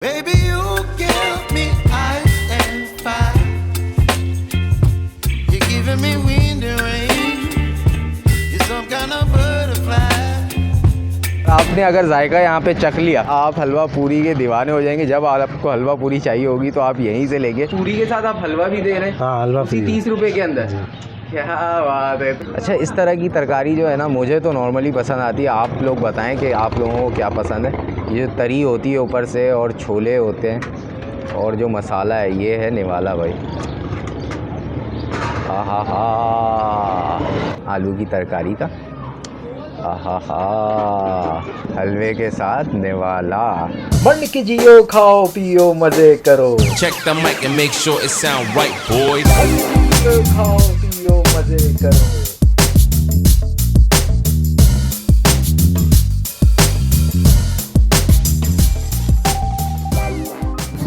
Baby, you give me ice and fire. You're giving me wind and rain. You're some kind of butterfly. आपने अगर जायका यहाँ पे चख लिया, आप हलवा पूरी के दीवाने हो जाएंगे। जब आपको हलवा पूरी चाहिए होगी तो आप यहीं से लेंगे। पूरी के साथ आप हलवा भी दे रहे हैं? हाँ, हलवा फ्री 30 रुपए के अंदर। क्या बात है। अच्छा, इस तरह की तरकारी जो है ना, मुझे तो नॉर्मली पसंद आती है। आप लोग बताएं कि आप लोगों को क्या पसंद है। ये जो तरी होती है ऊपर से और छोले होते हैं और जो मसाला है ये है निवाला भाई। आहा, आलू की तरकारी का आहा, हलवे के साथ निवाला। बन के जियो, खाओ पियो मजे करो। Check the mic and make sure it sound right, boys. खाओ पियो मजे करो।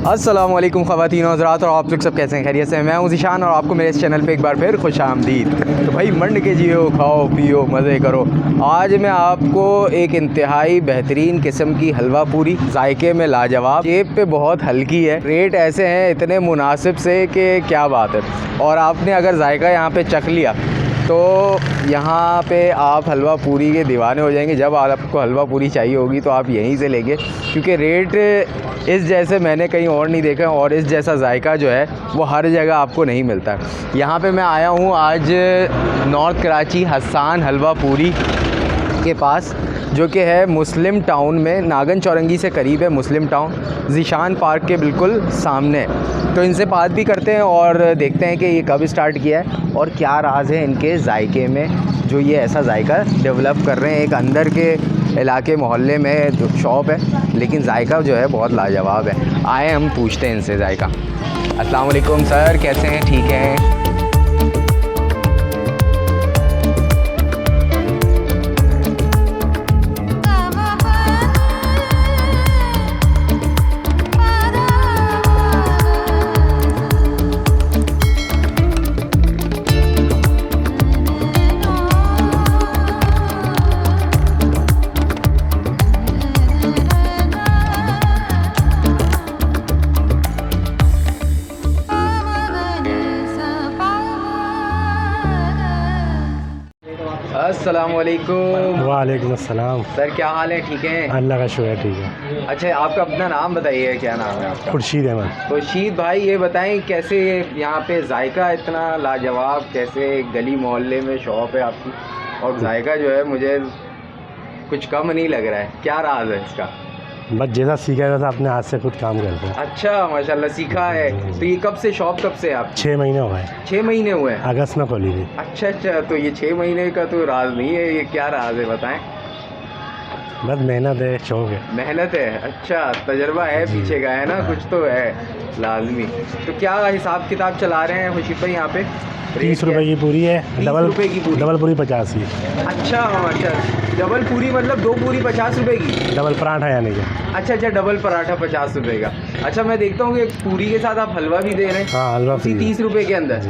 अस्सलाम वालेकुम ख़वातीन और हज़रात, और आप लोग सब कैसे हैं? खैरियत से हैं? मैं हूं ज़ीशान और आपको मेरे इस चैनल पे एक बार फिर खुश आमदीद। तो भाई मंड के जियो, खाओ पियो मज़े करो। आज मैं आपको एक इंतहाई बेहतरीन किस्म की हलवा पूरी, जायके में लाजवाब, शेप पे बहुत हल्की है, रेट ऐसे हैं इतने मुनासिब से कि क्या बात है। और आपने अगर जायका यहाँ पे चख लिया तो यहाँ पे आप हलवा पूरी के दीवाने हो जाएंगे। जब आपको हलवा पूरी चाहिए होगी तो आप यहीं से लेंगे, क्योंकि रेट इस जैसे मैंने कहीं और नहीं देखा और इस जैसा जायका जो है वो हर जगह आपको नहीं मिलता। यहाँ पे मैं आया हूँ आज नॉर्थ कराची हसन हलवा पूरी के पास, जो कि है मुस्लिम टाउन में, नागन चौरंगी से करीब है मुस्लिम टाउन, ज़ीशान पार्क के बिल्कुल सामने। तो इनसे बात भी करते हैं और देखते हैं कि ये कब स्टार्ट किया है और क्या राज है इनके जायके में, जो ये ऐसा जायका डेवलप कर रहे हैं। एक अंदर के इलाके मोहल्ले में शॉप है, लेकिन जायका जो है बहुत लाजवाब है। आए हम पूछते हैं इनसे जायका। अस्सलाम वालेकुम सर, कैसे हैं? ठीक हैं? अस्सलाम वालेकुम। वालेकुम अस्सलाम। सर क्या हाल है? ठीक है? अल्लाह का शुक्र, ठीक है। अच्छा, आपका अपना नाम बताइए, क्या नाम है आपका? खुर्शीद अहमद। खुर्शीद भाई, ये बताएं कैसे यहाँ पे जायका इतना लाजवाब, कैसे गली मोहल्ले में शॉप है आपकी और जायका जो है मुझे कुछ कम नहीं लग रहा है। क्या राज है इसका? बस जैसा सीखा है वैसा अपने हाथ से खुद काम करते हैं। अच्छा, माशाल्लाह सीखा है। तो ये कब से शॉप, कब से आप? 6 महीने हो गए। 6 महीने हुए हैं? अगस्त में खोली थी। अच्छा, तो ये 6 महीने का तो राज नहीं है, ये क्या राज है बताएं? बस मेहनत है, शौक है। मेहनत है। अच्छा, तजर्बा है पीछे का, है ना? कुछ तो है लाजमी। तो क्या हिसाब किताब चला रहे हैं खुर्शीद भाई यहाँ पे? 30 रुपए की पूरी है, 30 रुपए की पूरी? डबल पूरी 50 की। अच्छा, डबल पूरी मतलब 2 पूरी 50 रुपए की? डबल पराठा यानी कि। अच्छा, डबल पराठा 50 रुपए का। अच्छा, मैं देखता हूँ कि पूरी के साथ आप हलवा भी दे रहे हैं। हाँ, हलवा फ्री 30 रुपए के अंदर।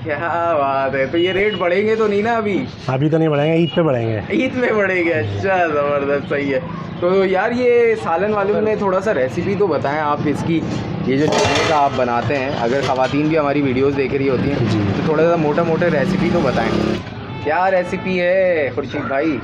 क्या बात है। तो ये रेट बढ़ेंगे तो नहीं ना अभी? अभी तो नहीं बढ़ेंगे, ईद पे बढ़ेंगे। ईद में बढ़ेंगे? अच्छा, ज़बरदस्त, सही है। तो यार ये सालन वालों में थोड़ा सा रेसिपी तो बताएं आप इसकी। ये जो छोले का आप बनाते हैं, अगर ख़वातीन भी हमारी वीडियोस देख रही होती हैं तो थोड़ा सा मोटा मोटा रेसिपी तो बताएं। क्या रेसिपी है खुर्शीद भाई?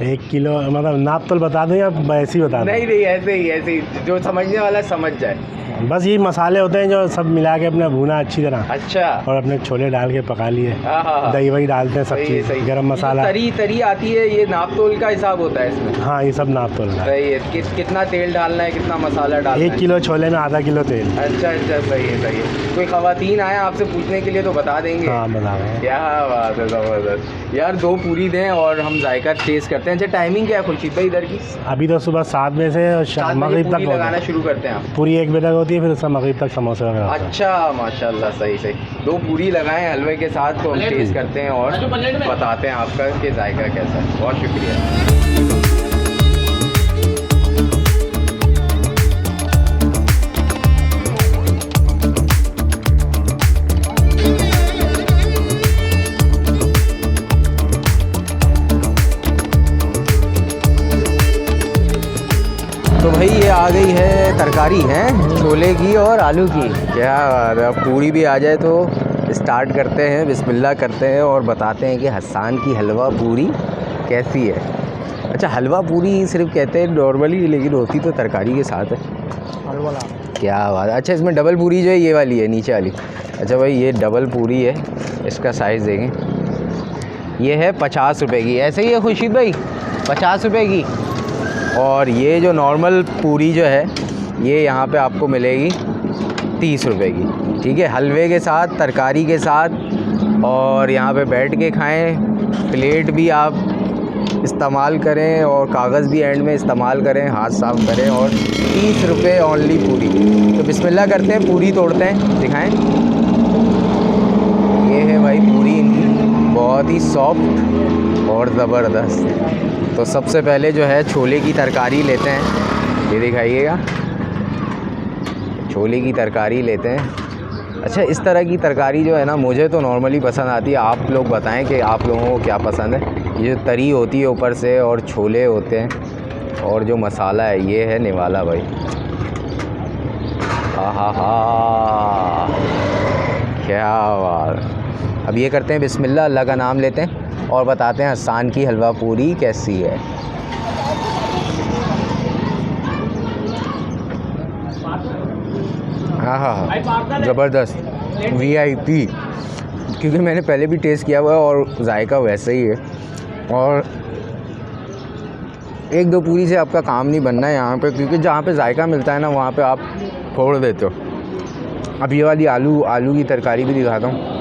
1 किलो मतलब नाप तोल बता दें या ऐसे ही बता दें? नहीं, ऐसे ही जो समझने वाला समझ जाए। बस ये मसाले होते हैं जो सब मिला के अपने भुना अच्छी तरह। अच्छा। और अपने छोले डाल के पका लिए। हाँ। दही वही डालते हैं, सब चीज़, गरम मसाला। तरी आती है, ये नाप तोल का हिसाब होता है इसमें? हाँ, ये सब नाप तोल है। सही है। कितना तेल डालना है, कितना मसाला डालना है? 1 किलो छोले में आधा किलो तेल। अच्छा, सही है। कोई ख़वातीन आए आपसे पूछने के लिए तो बता देंगे? हाँ, बता देंगे। क्या बात है, ज़बरदस्त। यार 2 पूरी दें और हम जायका टेस्ट करते हैं। अच्छा, टाइमिंग क्या है खुर्शीद भाई इधर की? अभी तो सुबह 7 बजे से और शाम मगरिब तक लगाना शुरू करते हैं आप? पूरी 1 बजे तक होती है, फिर उसका मगरिब तक समोसे वगैरह। अच्छा, माशाल्लाह, सही। 2 पूरी लगाएं हलवे के साथ, तो हम टेस्ट करते हैं और बताते हैं आपका कि जायका कैसा है। बहुत शुक्रिया। तो भाई ये आ गई है तरकारी है छोले की और आलू की। क्या बात है। अब पूरी भी आ जाए तो स्टार्ट करते हैं, बिस्मिल्लाह करते हैं और बताते हैं कि हसन की हलवा पूरी कैसी है। अच्छा, हलवा पूरी सिर्फ कहते हैं नॉर्मली, लेकिन होती तो तरकारी के साथ है। हलवा। क्या बात है। अच्छा, इसमें डबल पूरी जो है ये वाली है नीचे वाली। अच्छा भाई, ये डबल पूरी है, इसका साइज़ देखें, ये है 50 रुपये की। ऐसे ही है खुर्शीद भाई, 50 रुपये की। और ये जो नॉर्मल पूरी जो है ये यहाँ पे आपको मिलेगी 30 रुपये की। ठीक है, हलवे के साथ, तरकारी के साथ, और यहाँ पे बैठ के खाएं। प्लेट भी आप इस्तेमाल करें और कागज़ भी एंड में इस्तेमाल करें, हाथ साफ करें। और 30 रुपये ओनली पूरी। तो बिस्मिल्लाह करते हैं, पूरी तोड़ते हैं, दिखाएं। ये है भाई पूरी इनकी, बहुत ही सॉफ्ट और ज़बरदस्त। तो सबसे पहले जो है छोले की तरकारी लेते हैं, ये दिखाइएगा, छोले की तरकारी लेते हैं। अच्छा, इस तरह की तरकारी जो है ना मुझे तो नॉर्मली पसंद आती है। आप लोग बताएं कि आप लोगों को क्या पसंद है। ये जो तरी होती है ऊपर से और छोले होते हैं और जो मसाला है ये है निवाला भाई। हा, क्या बात। अब ये करते हैं बिस्मिल्लाह, अल्लाह का नाम लेते हैं और बताते हैं हसन की हलवा पूरी कैसी है। हाँ, ज़बरदस्त, VIP। क्योंकि मैंने पहले भी टेस्ट किया हुआ है और जायका वैसे ही है। और एक दो पूरी से आपका काम नहीं बनना है यहाँ पे, क्योंकि जहाँ पे जायका मिलता है ना वहाँ पे आप फोड़ देते हो। अब ये वाली आलू की तरकारी भी दिखाता हूँ।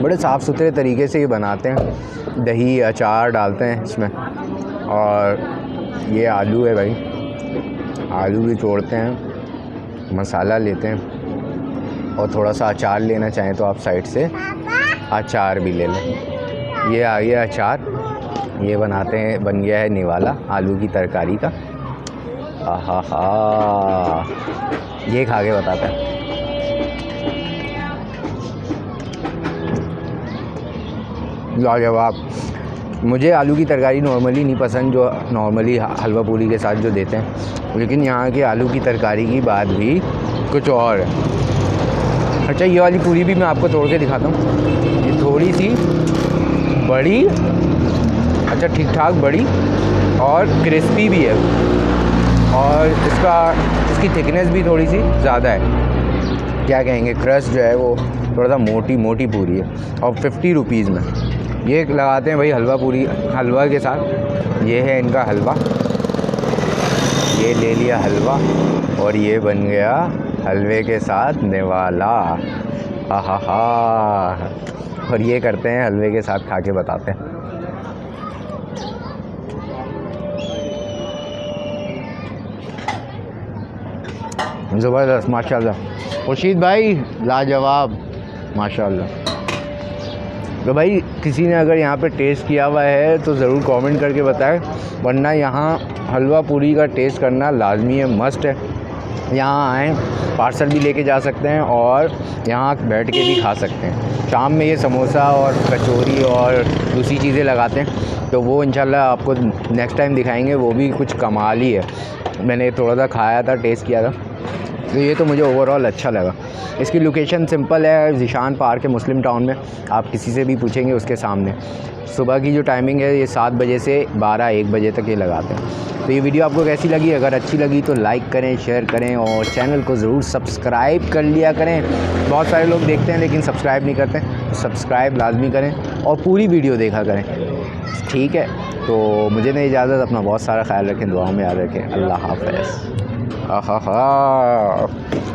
बड़े साफ़ सुथरे तरीके से ये बनाते हैं, दही अचार डालते हैं इसमें। और ये आलू है भाई, आलू भी तोड़ते हैं, मसाला लेते हैं और थोड़ा सा अचार लेना चाहें तो आप साइड से अचार भी ले लें। ये आ गया अचार, ये बनाते हैं, बन गया है निवाला आलू की तरकारी का। हा, ये खा के बताते हैं। लाजवाब। मुझे आलू की तरकारी नॉर्मली नहीं पसंद, जो नॉर्मली हलवा पूरी के साथ जो देते हैं, लेकिन यहाँ के आलू की तरकारी की बात भी कुछ और है। अच्छा, ये वाली पूरी भी मैं आपको तोड़ के दिखाता हूँ। ये थोड़ी सी बड़ी, अच्छा ठीक ठाक बड़ी और क्रिस्पी भी है, और इसकी थिकनेस भी थोड़ी सी ज़्यादा है। क्या कहेंगे, क्रस्ट जो है वो थोड़ा सा मोटी पूरी है। और 50 रुपीज़ में ये लगाते हैं भाई हलवा पूरी, हलवा के साथ। ये है इनका हलवा, ये ले लिया हलवा और ये बन गया हलवे के साथ निवाला। हा। और ये करते हैं हलवे के साथ, खा के बताते हैं। ज़बरदस्त, माशाल्लाह। खुर्शीद भाई लाजवाब, माशाल्लाह। तो भाई किसी ने अगर यहाँ पे टेस्ट किया हुआ है तो ज़रूर कमेंट करके बताएं, वरना यहाँ हलवा पूरी का टेस्ट करना लाजमी है, मस्ट है। यहाँ आएँ, पार्सल भी लेके जा सकते हैं और यहाँ बैठ के भी खा सकते हैं। शाम में ये समोसा और कचौरी और दूसरी चीज़ें लगाते हैं, तो वो इंशाल्लाह आपको नेक्स्ट टाइम दिखाएंगे। वो भी कुछ कमाल ही है। मैंने थोड़ा सा खाया था, टेस्ट किया था, तो ये तो मुझे ओवरऑल अच्छा लगा। इसकी लोकेशन सिंपल है, ज़ीशान पार्क है मुस्लिम टाउन में। आप किसी से भी पूछेंगे उसके सामने। सुबह की जो टाइमिंग है ये 7 बजे से 12-1 बजे तक ये लगाते हैं। तो ये वीडियो आपको कैसी लगी? अगर अच्छी लगी तो लाइक करें, शेयर करें और चैनल को ज़रूर सब्सक्राइब कर लिया करें। बहुत सारे लोग देखते हैं लेकिन सब्सक्राइब नहीं करते, तो सब्सक्राइब लाजमी करें और पूरी वीडियो देखा करें। ठीक है, तो मुझे नहीं इजाज़त, अपना बहुत सारा ख्याल रखें, दुआओं में याद रखें। अल्लाह हाफ़िज़।